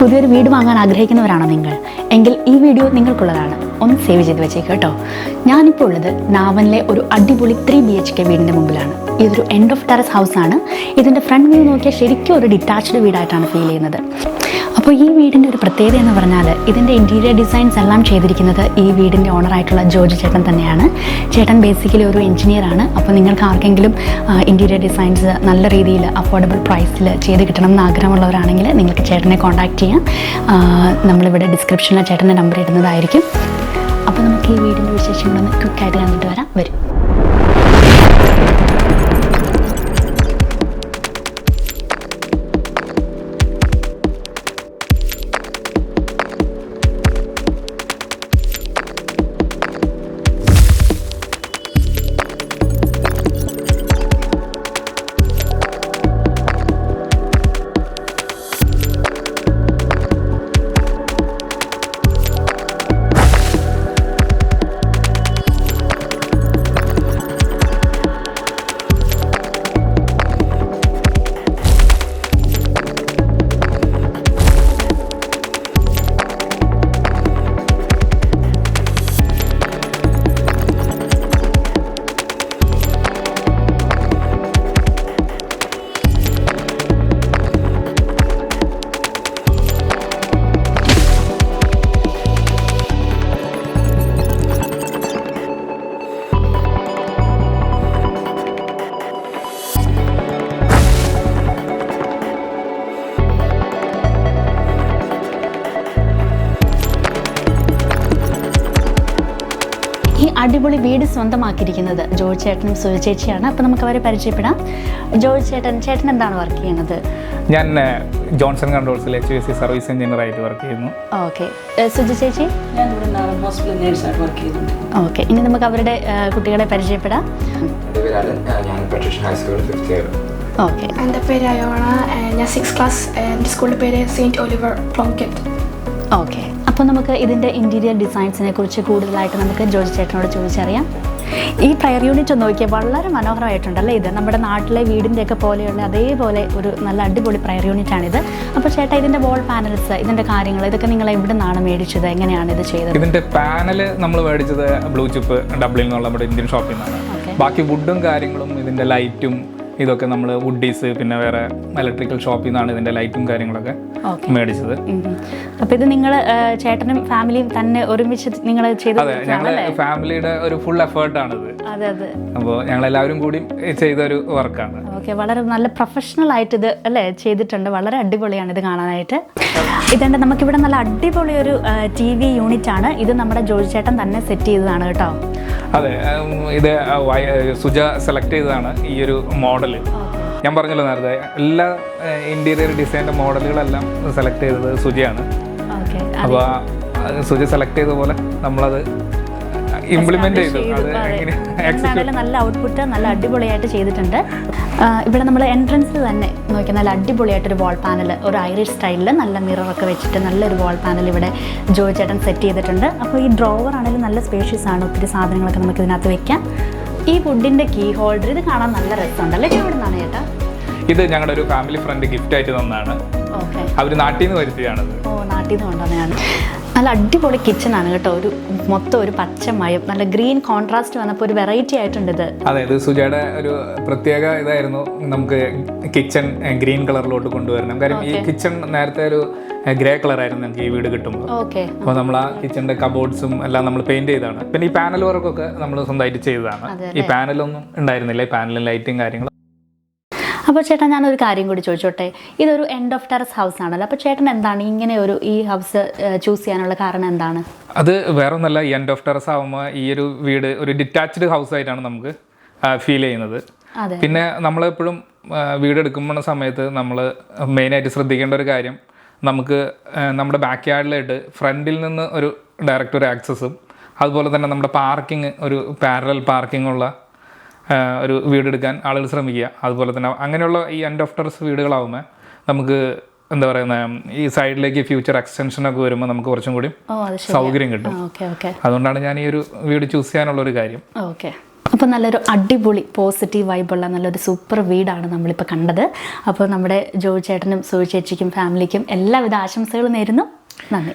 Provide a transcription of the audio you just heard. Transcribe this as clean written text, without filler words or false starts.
പുതിയൊരു വീട് വാങ്ങാൻ ആഗ്രഹിക്കുന്നവരാണോ നിങ്ങൾ? എങ്കിൽ ഈ വീഡിയോ നിങ്ങൾക്കുള്ളതാണ്. ഒന്ന് സേവ് ചെയ്ത് വെച്ചേക്ക് കേട്ടോ. ഞാനിപ്പോൾ ഉള്ളത് നാവനിലെ ഒരു അടിപൊളി 3 BHK വീടിൻ്റെ മുമ്പിലാണ്. ഇതൊരു എൻഡ് ഓഫ് ടെറസ് ഹൗസ് ആണ്. ഇതിൻ്റെ ഫ്രണ്ട് വ്യൂ നോക്കിയാൽ ശരിക്കും ഒരു ഡിറ്റാച്ച്ഡ് വീടായിട്ടാണ് ഫീൽ ചെയ്യുന്നത്. അപ്പോൾ ഈ വീടിൻ്റെ ഒരു പ്രത്യേകത എന്ന് പറഞ്ഞാൽ ഇതിൻ്റെ ഇൻറ്റീരിയർ ഡിസൈൻസ് എല്ലാം ചെയ്തിരിക്കുന്നത് ഈ വീടിൻ്റെ ഓണറായിട്ടുള്ള ജോർജ് ചേട്ടൻ തന്നെയാണ്. ചേട്ടൻ ബേസിക്കലി ഒരു എഞ്ചിനീയറാണ്. അപ്പോൾ നിങ്ങൾക്ക് ആർക്കെങ്കിലും ഇൻറ്റീരിയർ ഡിസൈൻസ് നല്ല രീതിയിൽ അഫോർഡബിൾ പ്രൈസിൽ ചെയ്ത് കിട്ടണം എന്ന് ആഗ്രഹമുള്ളവരാണെങ്കിൽ നിങ്ങൾക്ക് ചേട്ടനെ കോൺടാക്റ്റ് ചെയ്യാം. നമ്മളിവിടെ ഡിസ്ക്രിപ്ഷനിൽ ചേട്ടൻ്റെ നമ്പർ ഇടുന്നതായിരിക്കും. അപ്പോൾ നമുക്ക് ഈ വീടിൻ്റെ വിശേഷങ്ങളൊന്ന് ക്വിക്കായിട്ട് കണ്ടിട്ട് വരും. ഈ അടിപൊളി വീട് സ്വന്തമാക്കിയിരിക്കുന്നത് ജോർജ് ചേട്ടനും സുജ ചേച്ചിയാണ്. അപ്പോൾ നമുക്ക് അവരെ പരിചയപ്പെടാം. ജോർജ് ചേട്ടൻ എന്താണ് വർക്ക് ചെയ്യുന്നത്? ഞാൻ ജോൺസൺ കൺട്രോൾസിലെ HVAC സർവീസ് എഞ്ചിനീയറായിട്ട് വർക്ക് ചെയ്യുന്നു. ഓക്കെ. സുജ ചേച്ചി? ഞാൻ ഇവിടെ ഹോസ്പിറ്റൽ നേഴ്സായിട്ട് വർക്ക് ചെയ്യുന്നുണ്ട്. ഓക്കെ. ഇനി നമുക്ക് അവരുടെ കുട്ടികളെ പരിചയപ്പെടാം. ഓക്കെ. എൻ്റെ പേര് അയോണ. ഞാൻ 6th ക്ലാസ്. എൻ്റെ സ്കൂളിൻ്റെ പേര് സെയിൻറ്റ് ഒലിവർ പ്ലോങ്കെറ്റ്. ഓക്കെ. അപ്പോൾ നമുക്ക് ഇതിൻ്റെ ഇൻറ്റീരിയർ ഡിസൈൻസിനെ കുറിച്ച് കൂടുതലായിട്ട് നമുക്ക് ജോർജ് ചേട്ടനോട് ചോദിച്ചറിയാം. ഈ പ്രയർ യൂണിറ്റ് നോക്കിയാൽ വളരെ മനോഹരമായിട്ടുണ്ടല്ലേ ഇത്? നമ്മുടെ നാട്ടിലെ വീടിൻ്റെയൊക്കെ പോലെയുള്ള അതേപോലെ ഒരു നല്ല അടിപൊളി പ്രയർ യൂണിറ്റാണിത്. അപ്പോൾ ചേട്ടാ, ഇതിൻ്റെ വാൾ പാനൽസ്, ഇതിൻ്റെ കാര്യങ്ങൾ, ഇതൊക്കെ നിങ്ങൾ എവിടെ നിന്നാണ് മേടിച്ചത്? എങ്ങനെയാണ് ഇത് ചെയ്തത്? ഇതിൻ്റെ പാനൽ നമ്മൾ മേടിച്ചത് ബ്ലൂ ചിപ്പ് ഡബ്ലിൽ നിന്നുള്ള നമ്മുടെ ഇന്ത്യൻ ഷോപ്പിൽ നിന്നാണ്. ബാക്കി വുഡും കാര്യങ്ങളും ഇതിൻ്റെ ലൈറ്റും ഇതൊക്കെ നമ്മൾ വുഡീസ് പിന്നെ വേറെ ഇലക്ട്രിക്കൽ ഷോപ്പിൽ നിന്നാണ് ഇതിൻ്റെ ലൈറ്റും കാര്യങ്ങളൊക്കെ മേടിച്ചത്. അപ്പോൾ ഇത് നിങ്ങൾ ചേട്ടനും ഫാമിലിയും തന്നെ ഒരുമിച്ച് നിങ്ങൾ ചെയ്തത്? അതെ, ഞങ്ങൾ ഫാമിലിയുടെ ഒരു ഫുൾ എഫേർട്ടാണിത്. അതെ. അപ്പോൾ ഞങ്ങളെല്ലാവരും കൂടി ചെയ്തൊരു വർക്കാണ്. ഓക്കെ. വളരെ നല്ല പ്രൊഫഷണൽ ആയിട്ട് ഇത് അല്ലേ ചെയ്തിട്ടുണ്ട്. വളരെ അടിപൊളിയാണ് ഇത് കാണാനായിട്ട്. ഇതുണ്ട്, നമുക്കിവിടെ നല്ല അടിപൊളി ഒരു TV യൂണിറ്റ് ആണ്. ഇത് നമ്മുടെ ജോർജ് ചേട്ടൻ തന്നെ സെറ്റ് ചെയ്തതാണ് കേട്ടോ. അതെ, ഇത് സുജ സെലക്ട് ചെയ്തതാണ് ഈ ഒരു മോഡൽ. ഞാൻ പറഞ്ഞല്ലോ നേരത്തെ, എല്ലാ ഇന്റീരിയർ ഡിസൈൻ്റെ മോഡലുകളെല്ലാം സെലക്ട് ചെയ്തത് സുജയാണ്. അപ്പോൾ സുജ സെലക്ട് ചെയ്ത പോലെ നമ്മളത് ഇംപ്ലിമെന്റ് ചെയ്തു. എന്താണെങ്കിലും നല്ല ഔട്ട്പുട്ട് നല്ല അടിപൊളിയായിട്ട് ചെയ്തിട്ടുണ്ട്. ഇവിടെ നമ്മൾ എൻട്രൻസിൽ തന്നെ നോക്കിയാൽ നല്ല അടിപൊളിയായിട്ടൊരു വാൾ പാനൽ, ഒരു ഐറിഷ് സ്റ്റൈലിൽ നല്ല മിററൊക്കെ വെച്ചിട്ട് നല്ലൊരു വാൾ പാനൽ ഇവിടെ ജോർജ് ചേട്ടൻ സെറ്റ് ചെയ്തിട്ടുണ്ട്. അപ്പോൾ ഈ ഡ്രോവർ ആണെങ്കിലും നല്ല സ്പേഷ്യസ് ആണ്. ഒത്തിരി സാധനങ്ങളൊക്കെ നമുക്ക് ഇതിനകത്ത് വെക്കാം. ഈ വുഡിൻ്റെ കീ ഹോൾഡർ, ഇത് കാണാൻ നല്ല രസമുണ്ടല്ലേ? എവിടെ നിന്നാണ് ചേട്ടാ? ഇത് ഞങ്ങളുടെ ഒരു ഫാമിലി ഫ്രണ്ട് ഗിഫ്റ്റ് ആയിട്ട് തന്നതാണ്. ഓക്കെ. അവർ നാട്ടിൽ നിന്ന് വരുത്തിയാണത്. ഓ, നാട്ടിൽ നിന്ന് കൊണ്ടുവന്നതാണ്. നല്ല അടിപൊളി കിച്ചണാണ് കേട്ടോ. ഒരു മൊത്തം ഒരു പച്ചമയം, നല്ല ഗ്രീൻ കോൺട്രാസ്റ്റ് വന്നപ്പോൾ ഒരു വെറൈറ്റി ആയിട്ടുണ്ട് ഇത്. അതെ, ഇത് സുജയുടെ ഒരു പ്രത്യേക ഇതായിരുന്നു, നമുക്ക് കിച്ചൺ ഗ്രീൻ കളറിലോട്ട് കൊണ്ടുവരണം. കാര്യം ഈ കിച്ചൺ നേരത്തെ ഒരു ഗ്രേ കളറായിരുന്നു ഞങ്ങൾക്ക് ഈ വീട് കിട്ടുമ്പോൾ. ഓക്കെ. അപ്പോൾ നമ്മൾ ആ കിച്ചണിന്റെ കബോർഡ്സും എല്ലാം നമ്മൾ പെയിന്റ് ചെയ്തതാണ്. പിന്നെ ഈ പാനൽ വർക്കൊക്കെ നമ്മൾ സ്വന്തമായിട്ട് ചെയ്തതാണ്. ഈ പാനലൊന്നും ഉണ്ടായിരുന്നില്ല, ഈ പാനലും ലൈറ്റും കാര്യങ്ങളും. അപ്പോൾ ചേട്ടാ, ഞാനൊരു കാര്യം കൂടി ചോദിച്ചോട്ടെ. ഇതൊരു എൻഡ് ഓഫ് ടെറസ് ഹൗസ് ആണല്ലോ. അപ്പോൾ ചേട്ടൻ എന്താണ് ഇങ്ങനെ ഈ ഹൗസ് ചൂസ് ചെയ്യാനുള്ള കാരണം എന്താണ്? അത് വേറെ ഒന്നല്ല, ഈ എൻഡ് ഓഫ് ടെറസ് ആകുമ്പോൾ ഈ ഒരു വീട് ഒരു ഡിറ്റാച്ച്ഡ് ഹൗസ് ആയിട്ടാണ് നമുക്ക് ഫീൽ ചെയ്യുന്നത്. പിന്നെ നമ്മളെപ്പോഴും വീടെടുക്കുമ്പോൾ സമയത്ത് നമ്മൾ മെയിനായിട്ട് ശ്രദ്ധിക്കേണ്ട ഒരു കാര്യം, നമുക്ക് നമ്മുടെ ബാക്ക് യാർഡിലായിട്ട് ഫ്രണ്ടിൽ നിന്ന് ഒരു ഡയറക്റ്റ് ഒരു ആക്സസും അതുപോലെ തന്നെ നമ്മുടെ പാർക്കിംഗ് ഒരു പാരലൽ പാർക്കിങ്ങുള്ള ഒരു വീടെടുക്കാൻ ആളുകൾ ശ്രമിക്കുക. അതുപോലെ തന്നെ അങ്ങനെയുള്ള ഈ എൻഡ് ഓഫ് ടെറസ് വീടുകളാവുമ്പോൾ നമുക്ക് എന്താ പറയുന്ന ഈ സൈഡിലേക്ക് ഫ്യൂച്ചർ എക്സ്റ്റൻഷനൊക്കെ വരുമ്പോൾ നമുക്ക് കുറച്ചും കൂടി സൗകര്യം കിട്ടും. അതുകൊണ്ടാണ് ഞാൻ ഈ ഒരു വീട് ചൂസ് ചെയ്യാനുള്ളൊരു കാര്യം. ഓക്കെ. അപ്പോൾ നല്ലൊരു അടിപൊളി പോസിറ്റീവ് വൈബുള്ള നല്ലൊരു സൂപ്പർ വീടാണ് നമ്മളിപ്പോൾ കണ്ടത്. അപ്പോൾ നമ്മുടെ ജോയി ചേട്ടനും സോയി ചേച്ചിക്കും ഫാമിലിക്കും എല്ലാവിധ ആശംസകളും നേരുന്നു. നന്ദി.